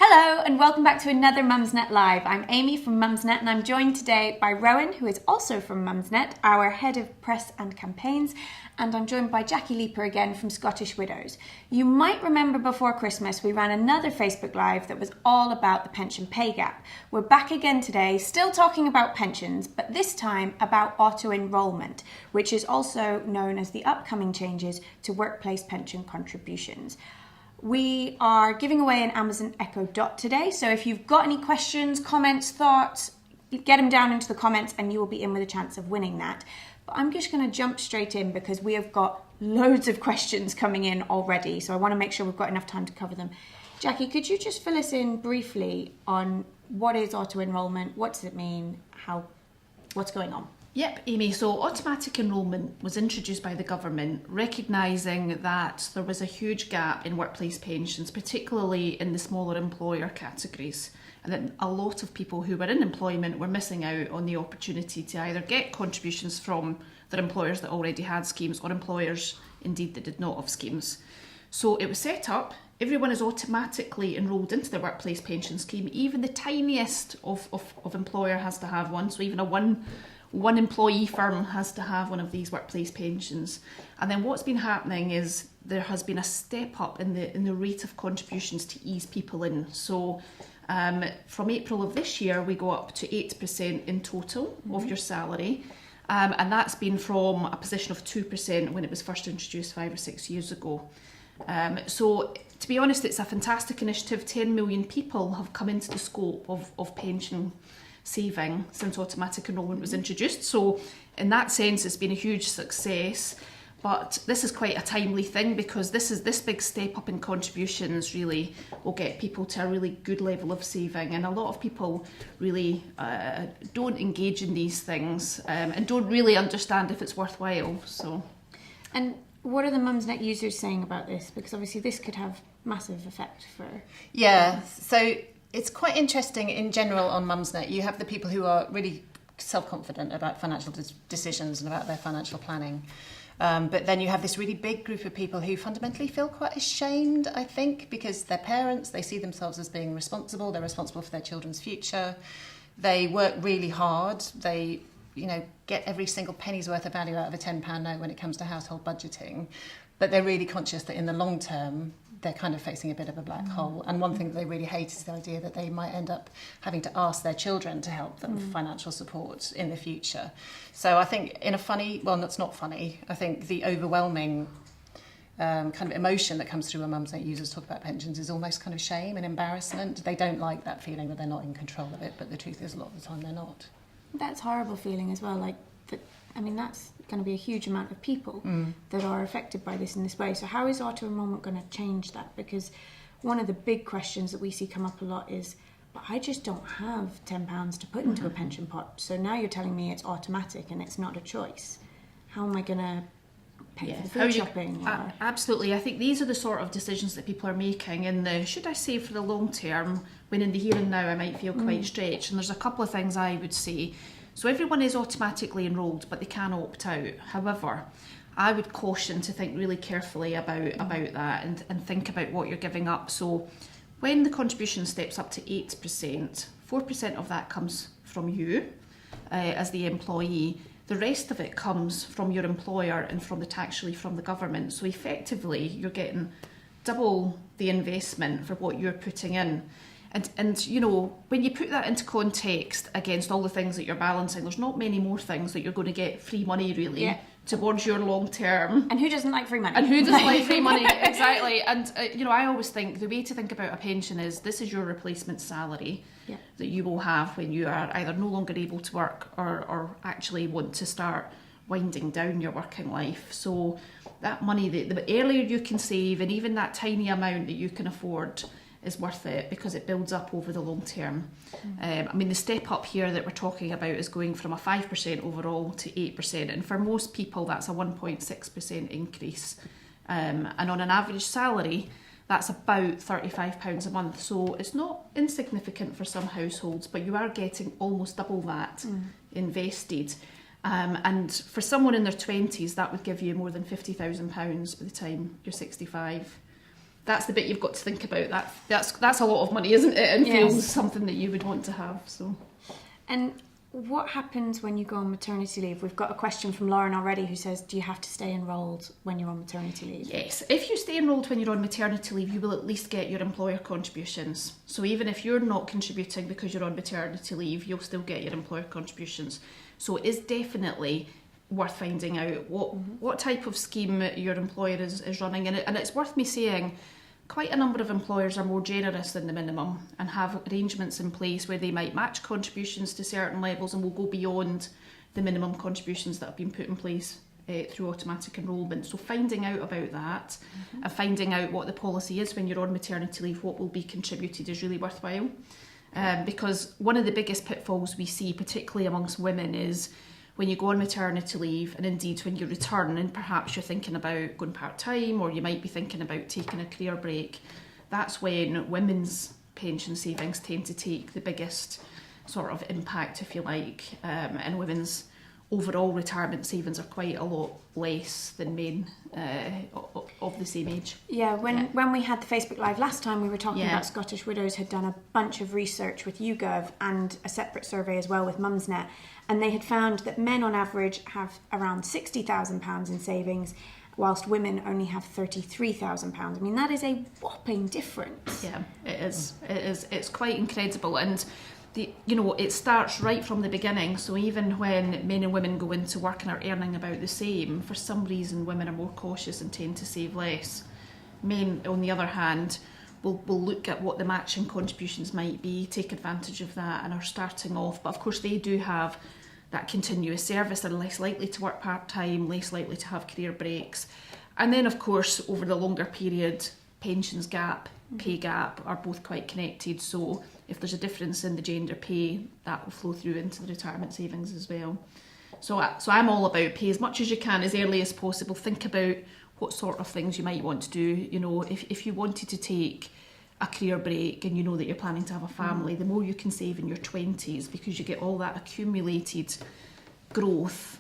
Hello and welcome back to another Mumsnet Live. I'm Amy from Mumsnet and I'm joined today by Rowan, who is also from Mumsnet, our Head of Press and Campaigns, and I'm joined by Jackie Leaper again from Scottish Widows. You might remember before Christmas we ran another Facebook Live that was all about the pension pay gap. We're back again today, still talking about pensions, but this time about auto-enrolment, which is also known as the upcoming changes to workplace pension contributions. We are giving away an Amazon Echo Dot today, so if you've got any questions, comments, thoughts, get them down into the comments and you will be in with a chance of winning that. But I'm just going to jump straight in because we have got loads of questions coming in already, so I want to make sure we've got enough time to cover them. Jackie, could you just fill us in briefly on what is auto-enrolment, what does it mean, what's going on? Yep, Amy, so automatic enrolment was introduced by the government, recognising that there was a huge gap in workplace pensions, particularly in the smaller employer categories, and that a lot of people who were in employment were missing out on the opportunity to either get contributions from their employers that already had schemes or employers indeed that did not have schemes. So it was set up, everyone is automatically enrolled into the workplace pension scheme, even the tiniest of employer has to have one, so even a one employee firm has to have one of these workplace pensions. And then what's been happening is there has been a step up in the rate of contributions to ease people in. So from April of this year, we go up to 8% in total of your salary. And that's been from a position of 2% when it was first introduced 5 or 6 years ago. So to be honest, it's a fantastic initiative. 10 million people have come into the scope of pension saving since automatic enrolment was introduced. So in that sense, it's been a huge success. But this is quite a timely thing because this big step up in contributions really will get people to a really good level of saving. And a lot of people really don't engage in these things and don't really understand if it's worthwhile. And what are the Mumsnet users saying about this? Because obviously this could have massive effect for... Yeah, so it's quite interesting in general on Mumsnet. You have the people who are really self-confident about financial decisions and about their financial planning. But then you have this really big group of people who fundamentally feel quite ashamed, I think, because they're parents, they see themselves as being responsible, they're responsible for their children's future. They work really hard. They, get every single penny's worth of value out of a £10 note when it comes to household budgeting. But they're really conscious that in the long term, they're kind of facing a bit of a black hole. And one thing that they really hate is the idea that they might end up having to ask their children to help them with financial support in the future. So I think in a funny, well, that's not funny, I think the overwhelming kind of emotion that comes through when Mumsnet users talk about pensions is almost kind of shame and embarrassment. They don't like that feeling that they're not in control of it, but the truth is a lot of the time they're not. That's a horrible feeling as well, that's going to be a huge amount of people that are affected by this in this way. So how is auto-enrolment going to change that? Because one of the big questions that we see come up a lot is, but I just don't have £10 to put into a pension pot. So now you're telling me it's automatic and it's not a choice. How am I going to pay for the food shopping? Absolutely. I think these are the sort of decisions that people are making in the, should I save for the long term, when in the here and now I might feel quite stretched. And there's a couple of things I would say. So everyone is automatically enrolled, but they can opt out. However, I would caution to think really carefully about that and think about what you're giving up. So when the contribution steps up to 8%, 4% of that comes from you as the employee. The rest of it comes from your employer and from the tax relief from the government. So effectively, you're getting double the investment for what you're putting in. And when you put that into context against all the things that you're balancing, there's not many more things that you're going to get free money really towards your long term. And who doesn't like free money? And who doesn't like free money? Exactly. And I always think the way to think about a pension is this is your replacement salary that you will have when you are either no longer able to work or actually want to start winding down your working life. So that money, the earlier you can save, and even that tiny amount that you can afford, is worth it because it builds up over the long term. The step up here that we're talking about is going from a 5% overall to 8%, and for most people that's a 1.6% increase. And on an average salary, that's about £35 a month. So it's not insignificant for some households, but you are getting almost double that invested. And for someone in their 20s, that would give you more than £50,000 by the time you're 65. that's the bit you've got to think about. That's a lot of money, isn't it? And Yes. feels something that you would want to have. So. And what happens when you go on maternity leave? We've got a question from Lauren already who says, do you have to stay enrolled when you're on maternity leave? Yes, if you stay enrolled when you're on maternity leave, you will at least get your employer contributions. So even if you're not contributing because you're on maternity leave, you'll still get your employer contributions. So it is definitely worth finding out what type of scheme your employer is running. And it's worth me saying, quite a number of employers are more generous than the minimum and have arrangements in place where they might match contributions to certain levels and will go beyond the minimum contributions that have been put in place through automatic enrolment. So finding out about that and finding out what the policy is when you're on maternity leave, what will be contributed, is really worthwhile. Because one of the biggest pitfalls we see, particularly amongst women, is when you go on maternity leave, and indeed when you return and perhaps you're thinking about going part-time, or you might be thinking about taking a career break, that's when women's pension savings tend to take the biggest sort of impact, if you like, and women's overall retirement savings are quite a lot less than men of the same age. Yeah, when we had the Facebook Live last time, we were talking Yeah. about Scottish Widows had done a bunch of research with YouGov and a separate survey as well with Mumsnet, and they had found that men on average have around £60,000 in savings, whilst women only have £33,000. I mean, that is a whopping difference. Yeah, it is. It's quite incredible, and it starts right from the beginning. So even when men and women go into work and are earning about the same, for some reason women are more cautious and tend to save less. Men, on the other hand, will look at what the matching contributions might be, take advantage of that, and are starting off. But of course they do have that continuous service. They're less likely to work part-time, less likely to have career breaks. And then of course over the longer period, pensions gap, pay gap are both quite connected. So if there's a difference in the gender pay, that will flow through into the retirement savings as well. So I'm all about pay as much as you can, as early as possible. Think about what sort of things you might want to do. If you wanted to take a career break and you know that you're planning to have a family, the more you can save in your 20s, because you get all that accumulated growth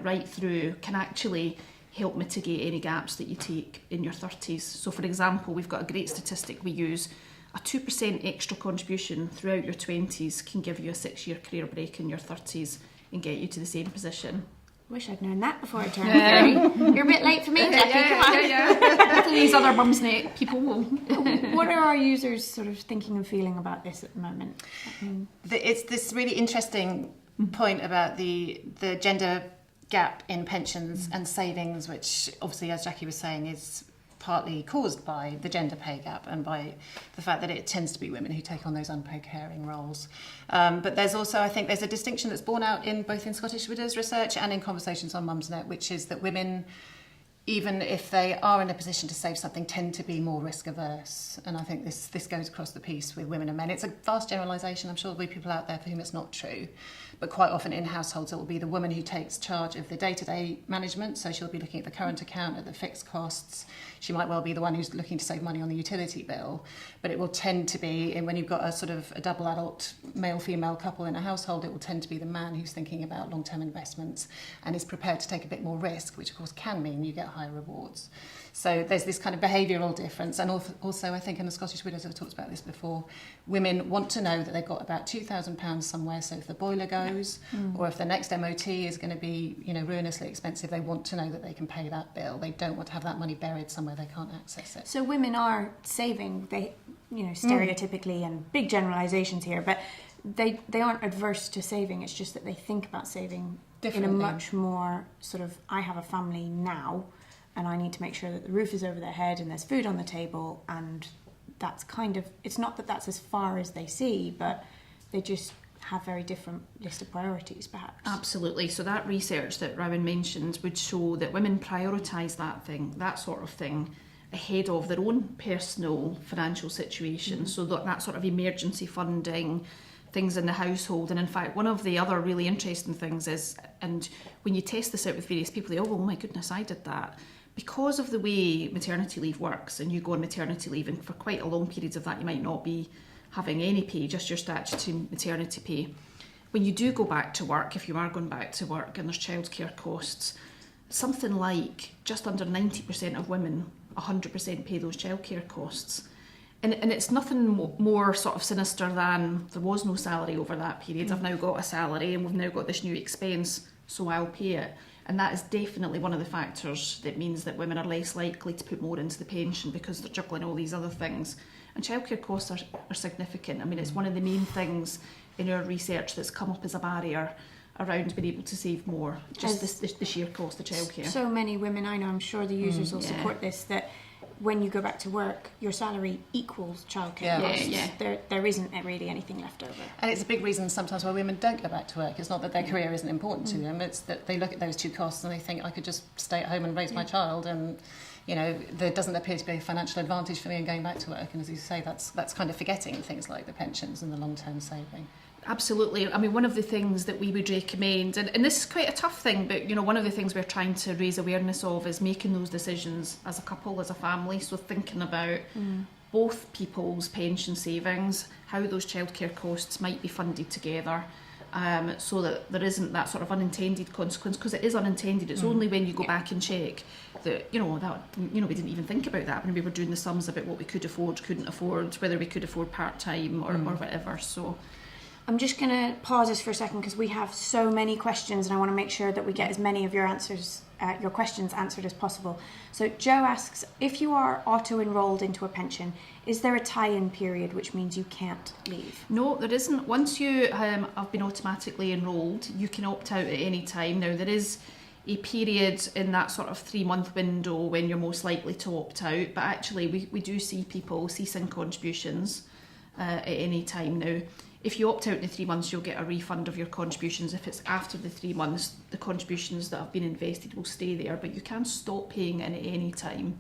right through, can actually help mitigate any gaps that you take in your 30s. So for example, we've got a great statistic we use. A 2% extra contribution throughout your 20s can give you a 6-year career break in your 30s and get you to the same position. Wish I'd known that before I turned 30. You're a bit late for me, Jackie. Come on. Hopefully these other Mumsnet people will. What are our users sort of thinking and feeling about this at the moment? It's this really interesting point about the gender gap in pensions and savings, which obviously, as Jackie was saying, is partly caused by the gender pay gap and by the fact that it tends to be women who take on those unpaid caring roles. But there's also, I think, there's a distinction that's borne out in both in Scottish Widows research and in conversations on Mumsnet, which is that women, even if they are in a position to save something, tend to be more risk averse. And I think this goes across the piece with women and men. It's a vast generalisation. I'm sure there'll be people out there for whom it's not true. But quite often in households, it will be the woman who takes charge of the day-to-day management. So she'll be looking at the current account, at the fixed costs. She might well be the one who's looking to save money on the utility bill. But it will tend to be, and when you've got a sort of a double adult male-female couple in a household, it will tend to be the man who's thinking about long-term investments and is prepared to take a bit more risk, which of course can mean you get higher rewards. So there's this kind of behavioural difference. And also, I think in the Scottish Widows, I've talked about this before, women want to know that they've got about £2,000 somewhere. So if the boiler goes, or if the next MOT is going to be, ruinously expensive, they want to know that they can pay that bill. They don't want to have that money buried somewhere they can't access it. So women are saving, they, stereotypically, and big generalisations here, but they aren't adverse to saving. It's just that they think about saving in a much more sort of, I have a family now, and I need to make sure that the roof is over their head and there's food on the table, and that's kind of, it's not that that's as far as they see, but they just have very different list of priorities, perhaps. Absolutely. So that research that Rowan mentioned would show that women prioritise that sort of thing, ahead of their own personal financial situation. So that sort of emergency funding, things in the household. And in fact, one of the other really interesting things is, and when you test this out with various people, they oh my goodness, I did that. Because of the way maternity leave works, and you go on maternity leave, and for quite a long periods of that you might not be having any pay, just your statutory maternity pay. When you do go back to work, if you are going back to work and there's childcare costs, something like just under 90% of women 100% pay those childcare costs. And it's nothing more sort of sinister than there was no salary over that period. I've now got a salary and we've now got this new expense, so I'll pay it. And that is definitely one of the factors that means that women are less likely to put more into the pension because they're juggling all these other things. And childcare costs are significant. I mean, it's one of the main things in our research that's come up as a barrier around being able to save more, just the sheer cost of childcare. So many women I know, I'm sure the users will support this, that when you go back to work, your salary equals childcare costs. There isn't really anything left over. And it's a big reason sometimes why women don't go back to work. It's not that their career isn't important to them, it's that they look at those two costs and they think, I could just stay at home and raise my child, and there doesn't appear to be a financial advantage for me in going back to work. And as you say, that's kind of forgetting things like the pensions and the long-term saving. Absolutely. I mean, one of the things that we would recommend, and this is quite a tough thing, but one of the things we're trying to raise awareness of is making those decisions as a couple, as a family. So thinking about both people's pension savings, how those childcare costs might be funded together, so that there isn't that sort of unintended consequence, because it is unintended. It's only when you go back and check that we didn't even think about that when we were doing the sums about what we could afford, couldn't afford, whether we could afford part-time or whatever. So I'm just going to pause this for a second because we have so many questions and I want to make sure that we get as many of your questions answered as possible. So Joe asks, if you are auto-enrolled into a pension, is there a tie-in period, which means you can't leave? No, there isn't. Once you have been automatically enrolled, you can opt out at any time. Now, there is a period in that sort of 3-month window when you're most likely to opt out, but actually we do see people ceasing contributions at any time now. If you opt out in the 3 months, you'll get a refund of your contributions. If it's after the 3 months, the contributions that have been invested will stay there, but you can stop paying in at any time.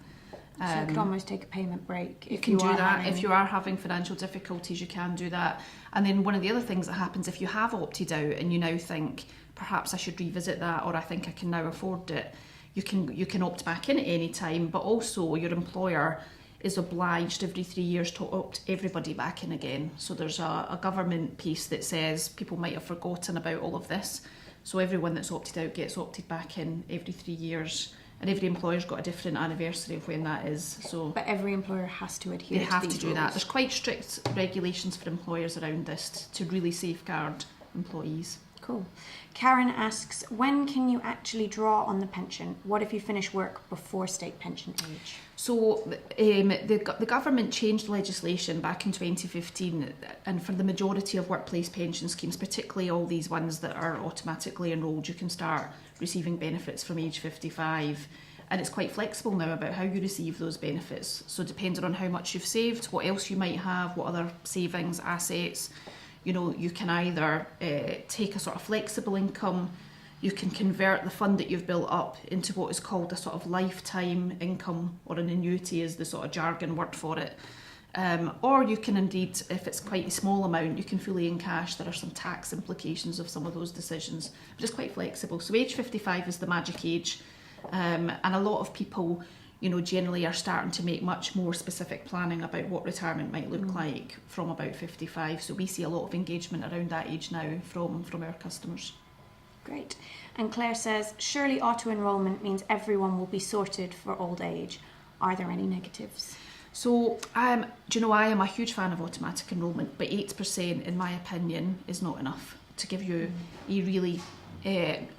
So you could almost take a payment break. You can do that. If you are having financial difficulties, you can do that. And then one of the other things that happens, if you have opted out and you now think, perhaps I should revisit that, or I think I can now afford it, you can opt back in at any time, but also your employer is obliged every 3 years to opt everybody back in again. So there's a government piece that says people might have forgotten about all of this. So everyone that's opted out gets opted back in every 3 years. And every employer's got a different anniversary of when that is. So but every employer has to adhere to these rules. They have to do that. There's quite strict regulations for employers around this to really safeguard employees. Cool. Karen asks, when can you actually draw on the pension? What if you finish work before state pension age? So the government changed legislation back in 2015, and for the majority of workplace pension schemes, particularly all these ones that are automatically enrolled, you can start receiving benefits from age 55. And it's quite flexible now about how you receive those benefits. So depending on how much you've saved, what else you might have, what other savings, assets, you can either take a sort of flexible income, you can convert the fund that you've built up into what is called a sort of lifetime income, or an annuity is the sort of jargon word for it. Or you can indeed, if it's quite a small amount, you can fully encash. There are some tax implications of some of those decisions, but it's quite flexible. So age 55 is the magic age, and a lot of people generally are starting to make much more specific planning about what retirement might look like from about 55. So we see a lot of engagement around that age now from our customers. Great. And Claire says, surely auto-enrolment means everyone will be sorted for old age. Are there any negatives? So, I am a huge fan of automatic enrolment, but 8%, in my opinion, is not enough to give you a really,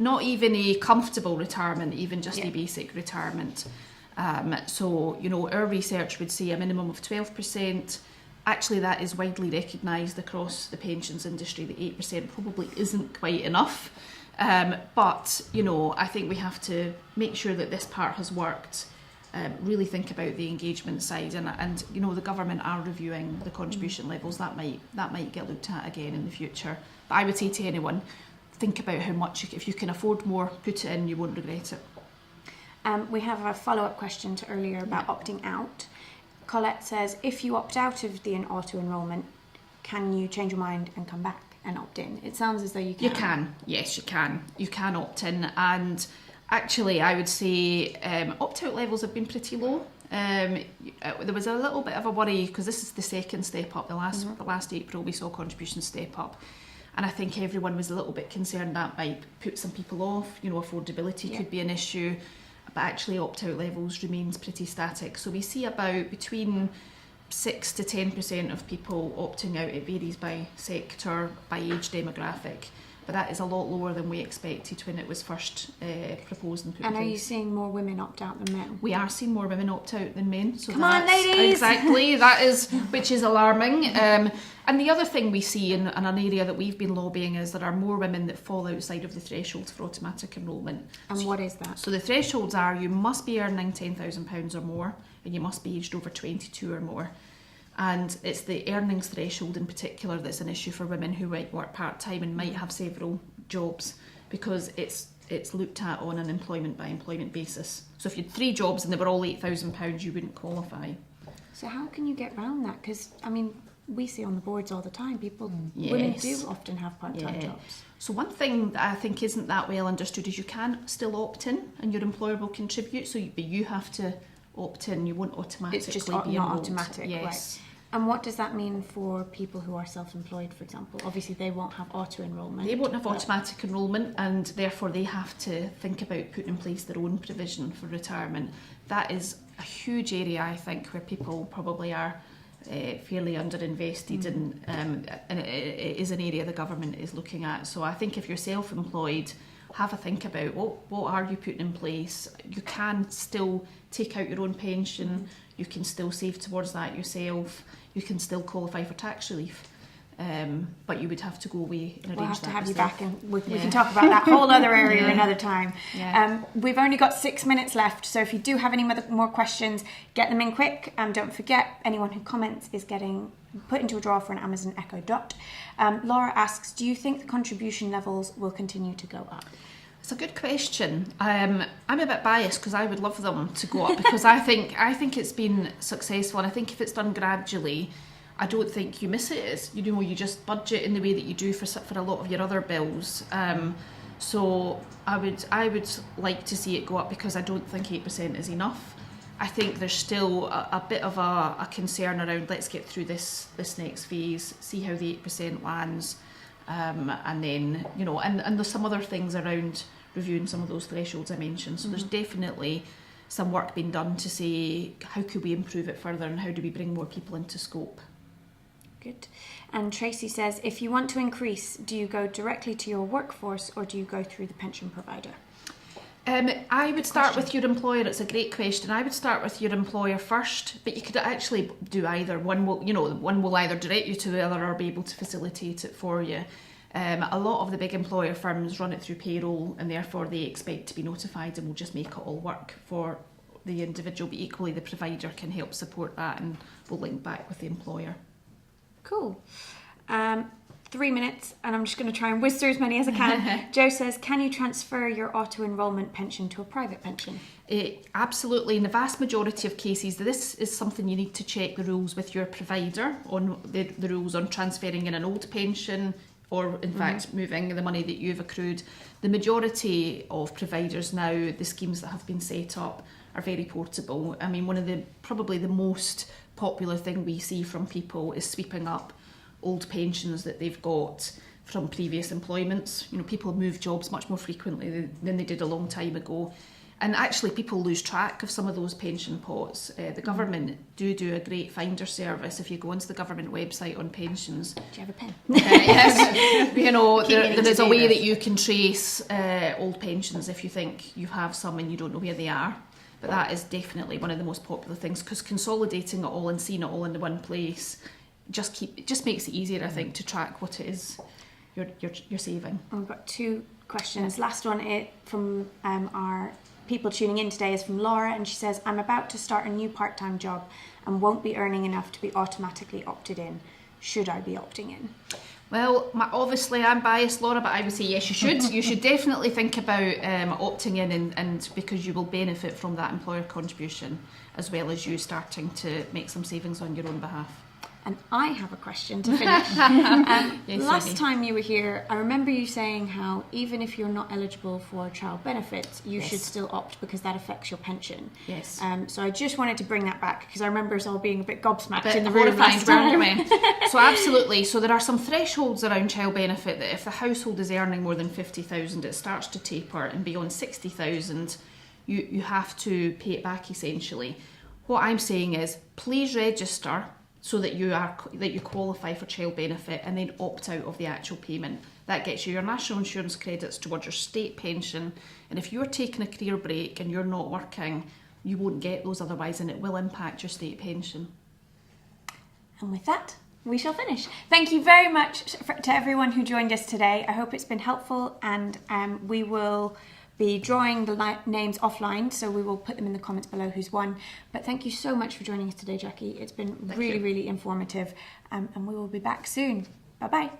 not even a comfortable retirement, even just a basic retirement. So, our research would say a minimum of 12%. Actually, that is widely recognised across the pensions industry. The 8% probably isn't quite enough. But, I think we have to make sure that this part has worked. Really think about the engagement side, and the government are reviewing the contribution levels. That might get looked at again in the future. But I would say to anyone, think about how much, if you can afford more, put it in, you won't regret it. We have a follow-up question to earlier about opting out. Colette says, if you opt out of the auto-enrolment, can you change your mind and come back and opt in? It sounds as though you can. You can, yes, you can. You can opt in, and actually I would say opt-out levels have been pretty low. There was a little bit of a worry because this is the second step up. The last April we saw contributions step up. And I think everyone was a little bit concerned that might put some people off. Affordability could be an issue, but actually opt-out levels remains pretty static. So we see about between 6 to 10% of people opting out. It varies by sector, by age demographic, but that is a lot lower than we expected when it was first proposed and put in And place. are you seeing more women opt out than men? We are seeing more women opt out than men. So Come on, ladies! Exactly, which is alarming. And the other thing we see in an area that we've been lobbying is there are more women that fall outside of the threshold for automatic enrolment. And what is that? So the thresholds are you must be earning £10,000 or more, and you must be aged over 22 or more. And it's the earnings threshold in particular that's an issue for women who might work part-time and might have several jobs, because it's looked at on an employment by employment basis. So if you had 3 jobs and they were all £8,000, you wouldn't qualify. So how can you get around that? Because, we see on the boards all the time, women do often have part-time jobs. So one thing that I think isn't that well understood is you can still opt in and your employer will contribute, but you have to opt in, you won't automatically It's just be not enrolled. automatic, yes. right? And what does that mean for people who are self-employed, for example? Obviously, they won't have auto-enrolment. They won't have automatic enrolment, and therefore they have to think about putting in place their own provision for retirement. That is a huge area, I think, where people probably are fairly underinvested in, and it is an area the government is looking at. So I think if you're self-employed, have a think about what are you putting in place. You can still take out your own pension, you can still save towards that yourself, you can still qualify for tax relief. But you would have to go away and arrange that. We'll have to have you yourself. back, and we can talk about that whole other area another time. Yeah. We've only got 6 minutes left, so if you do have any more questions, get them in quick. Don't forget, anyone who comments is getting put into a draw for an Amazon Echo Dot. Laura asks, do you think the contribution levels will continue to go up? It's a good question. I'm a bit biased because I would love them to go up because I think it's been successful, and I think if it's done gradually, I don't think you miss it. You just budget in the way that you do for a lot of your other bills. So I would like to see it go up because I don't think 8% is enough. I think there's still a bit of a concern around let's get through this next phase, see how the 8% lands, and then and there's some other things around reviewing some of those thresholds I mentioned. So there's definitely some work being done to say how could we improve it further and how do we bring more people into scope. Good. And Tracy says, if you want to increase, do you go directly to your workforce or do you go through the pension provider? I would start with your employer. It's a great question. I would start with your employer first, but you could actually do either. One will either direct you to the other or be able to facilitate it for you. A lot of the big employer firms run it through payroll, and therefore they expect to be notified and will just make it all work for the individual, but equally the provider can help support that and will link back with the employer. Cool. 3 minutes, and I'm just going to try and whiz through as many as I can. Joe says, can you transfer your auto-enrolment pension to a private pension? Absolutely. In the vast majority of cases, this is something you need to check the rules with your provider on the rules on transferring in an old pension or, in fact, moving the money that you've accrued. The majority of providers now, the schemes that have been set up are very portable. I mean, probably the most popular thing we see from people is sweeping up old pensions that they've got from previous employments. People move jobs much more frequently than they did a long time ago. And actually people lose track of some of those pension pots. The government do a great finder service. If you go onto the government website on pensions. Do you have a pen? Yes. There is a way that you can trace old pensions if you think you have some and you don't know where they are. But that is definitely one of the most popular things, because consolidating it all and seeing it all in one place just makes it easier, I think, to track what it is you're saving. We've got 2 questions. Last one from our people tuning in today is from Laura, and she says, I'm about to start a new part-time job and won't be earning enough to be automatically opted in. Should I be opting in? Well, obviously I'm biased, Laura, but I would say yes, you should. You should definitely think about opting in, and because you will benefit from that employer contribution as well as you starting to make some savings on your own behalf. And I have a question to finish. Last time you were here, I remember you saying how even if you're not eligible for child benefits, you should still opt because that affects your pension. Yes. So I just wanted to bring that back because I remember us all being a bit gobsmacked in the room room last time. So absolutely. So there are some thresholds around child benefit that if the household is earning more than 50,000, it starts to taper, and beyond 60,000, you have to pay it back essentially. What I'm saying is, please register so that you qualify for child benefit, and then opt out of the actual payment. That gets you your national insurance credits towards your state pension, and if you're taking a career break and you're not working, you won't get those otherwise, and it will impact your state pension. And with that, we shall finish. Thank you very much to everyone who joined us today. I hope it's been helpful, and we will be drawing the names offline, so we will put them in the comments below who's won. But thank you so much for joining us today, Jackie. It's been really informative, and we will be back soon. Bye bye.